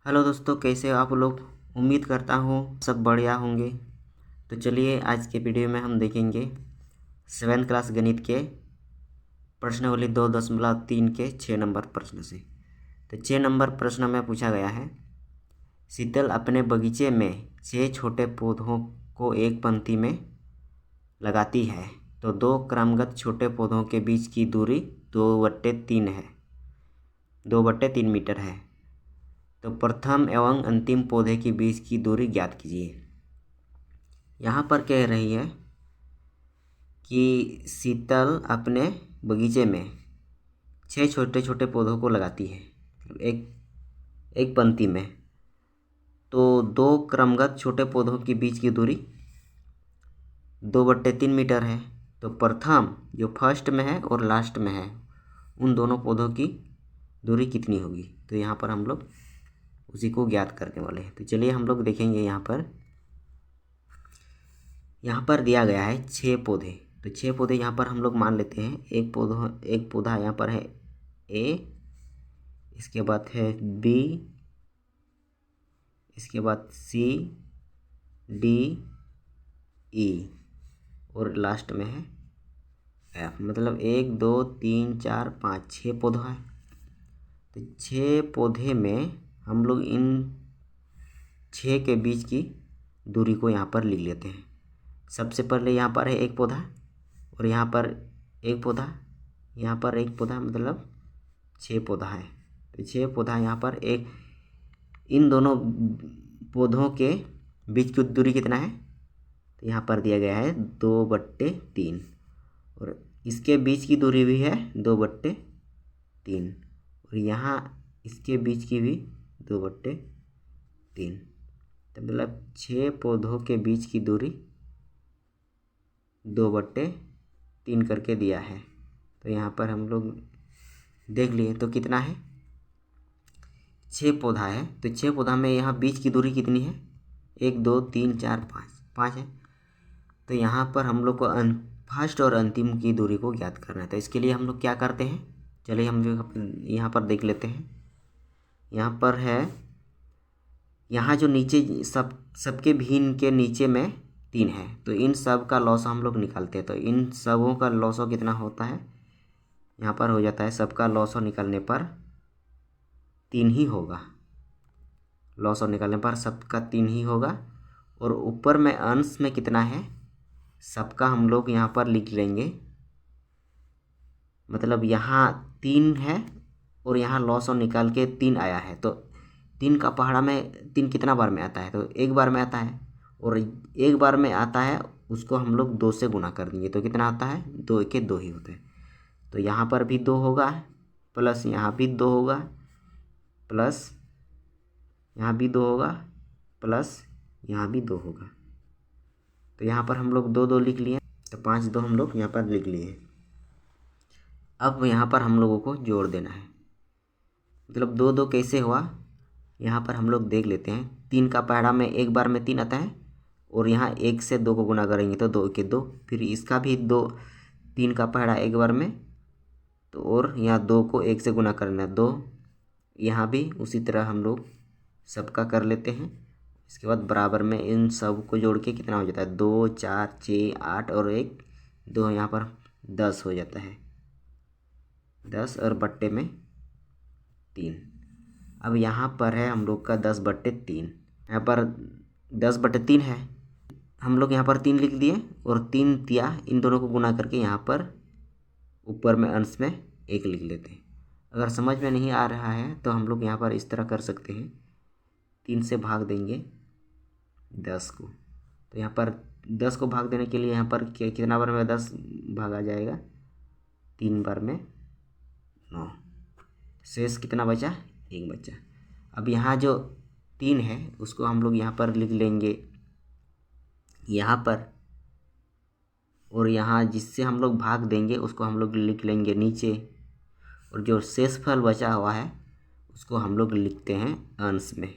Hello दोस्तों, कैसे हो आप लोग। उम्मीद करता हूँ सब बढ़िया होंगे। तो चलिए आज के वीडियो में हम देखेंगे 7th क्लास गणित के प्रश्नावली 2.3 के 6 नंबर प्रश्न से। तो 6 नंबर प्रश्न में पूछा गया है, शीतल अपने बगीचे में 6 छोटे पौधों को एक पंक्ति में लगाती है, तो 2 क्रमगत छोटे पौधों के बीच की दूरी 2/3 मीटर है। तो प्रथम एवं अंतिम पौधे के बीच की दूरी ज्ञात कीजिए। यहाँ पर कह रही है कि शीतल अपने बगीचे में 6 छोटे छोटे पौधों को लगाती है एक एक पंक्ति में। तो 2 क्रमगत छोटे पौधों के बीच की दूरी 2/3 मीटर है। तो प्रथम जो फर्स्ट में है और लास्ट में है, उन दोनों पौधों की दूरी कितनी होगी। तो यहाँ पर हम लोग उसी को ज्ञात करने वाले हैं। तो चलिए हम लोग देखेंगे। यहाँ पर दिया गया है 6 पौधे। तो 6 पौधे यहाँ पर हम लोग मान लेते हैं। एक पौधा यहाँ पर है ए, इसके बाद है बी, इसके बाद सी, डी, ई और लास्ट में है एफ। मतलब 1 2 3 4 5 6 पौधा है। तो 6 पौधे में हम लोग इन 6 के बीच की दूरी को यहाँ पर लिख लेते हैं। सबसे पहले यहाँ पर है एक पौधा और यहाँ पर एक पौधा, यहाँ पर एक पौधा, मतलब 6 पौधा है। तो 6 पौधा यहाँ पर एक, इन दोनों पौधों के बीच की दूरी कितना है। तो यहाँ पर दिया गया है 2/3 और इसके बीच की दूरी भी है 2/3 और यहाँ इसके बीच की भी 2/3। तो मतलब 6 पौधों के बीच की दूरी 2/3 करके दिया है। तो यहाँ पर हम लोग देख लिए तो कितना है, 6 पौधा है। तो 6 पौधा में यहाँ बीच की दूरी कितनी है, 1 2 3 4 5 है। तो यहाँ पर हम लोग को फर्स्ट और अंतिम की दूरी को ज्ञात करना है। तो इसके लिए हम लोग क्या करते हैं, चलिए हम यहाँ पर देख लेते हैं। यहाँ पर है, यहाँ जो नीचे सबके भिन्न के नीचे में 3 है। तो इन सब का लॉस हम लोग निकालते हैं। तो इन सबों का लॉसो कितना होता है, यहाँ पर हो जाता है सबका लॉसो निकालने पर 3 ही होगा। लॉसो निकालने पर सबका 3 ही होगा। और ऊपर में अंश में कितना है, सबका हम लोग यहाँ पर लिख लेंगे। मतलब यहाँ 3 है और यहाँ लॉसो निकाल के 3 आया है। तो 3 का पहाड़ा में 3 कितना बार में आता है, तो एक बार में आता है। और एक बार में आता है उसको हम लोग 2 से गुना कर देंगे तो कितना आता है, 2 के 2 ही होते हैं। तो यहाँ पर भी 2 होगा, प्लस यहाँ भी 2 होगा, प्लस यहाँ भी 2 होगा, प्लस यहाँ भी 2 होगा। तो यहाँ पर हम लोग 2 2 लिख लिए। तो 5 2 हम लोग यहाँ पर लिख लिए। अब यहाँ पर हम लोगों को जोड़ देना है। मतलब 2 2 कैसे हुआ, यहाँ पर हम लोग देख लेते हैं। 3 का पहाड़ा में एक बार में 3 आता है और यहाँ 1 से 2 को गुना करेंगे तो 2 के 2। फिर इसका भी 2, 3 का पहाड़ा एक बार में, तो और यहाँ 2 को 1 से गुना करना है 2। यहाँ भी उसी तरह हम लोग सबका कर लेते हैं। इसके बाद बराबर में इन सब को जोड़ के कितना हो जाता है, 2 4 6 8 और 1 2, यहाँ पर 10 हो जाता है। 10 और बट्टे में 3। अब यहाँ पर है हम लोग का 10/3। यहाँ पर 10/3 है। हम लोग यहाँ पर 3 लिख दिए और 3 तिया इन दोनों को गुना करके यहाँ पर ऊपर में अंश में 1 लिख लेते हैं। अगर समझ में नहीं आ रहा है तो हम लोग यहाँ पर इस तरह कर सकते हैं, 3 से भाग देंगे 10 को। तो यहाँ पर 10 को भाग देने के लिए यहाँ पर कितना बार में 10 भागा जाएगा, 3 बार में 9। शेष कितना बचा, 1 बचा। अब यहाँ जो 3 है उसको हम लोग यहाँ पर लिख लेंगे यहाँ पर, और यहाँ जिससे हम लोग भाग देंगे उसको हम लोग लिख लेंगे नीचे। और जो शेष फल बचा हुआ है उसको हम लोग लिखते हैं अंश में।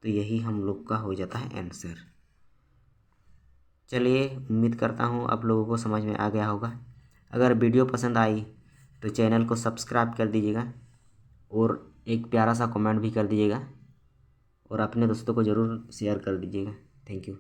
तो यही हम लोग का हो जाता है आंसर। चलिए, उम्मीद करता हूँ आप लोगों को समझ में आ गया होगा। अगर वीडियो पसंद आई तो चैनल को सब्सक्राइब कर दीजिएगा और एक प्यारा सा कमेंट भी कर दीजिएगा। और अपने दोस्तों को ज़रूर शेयर कर दीजिएगा। Thank you.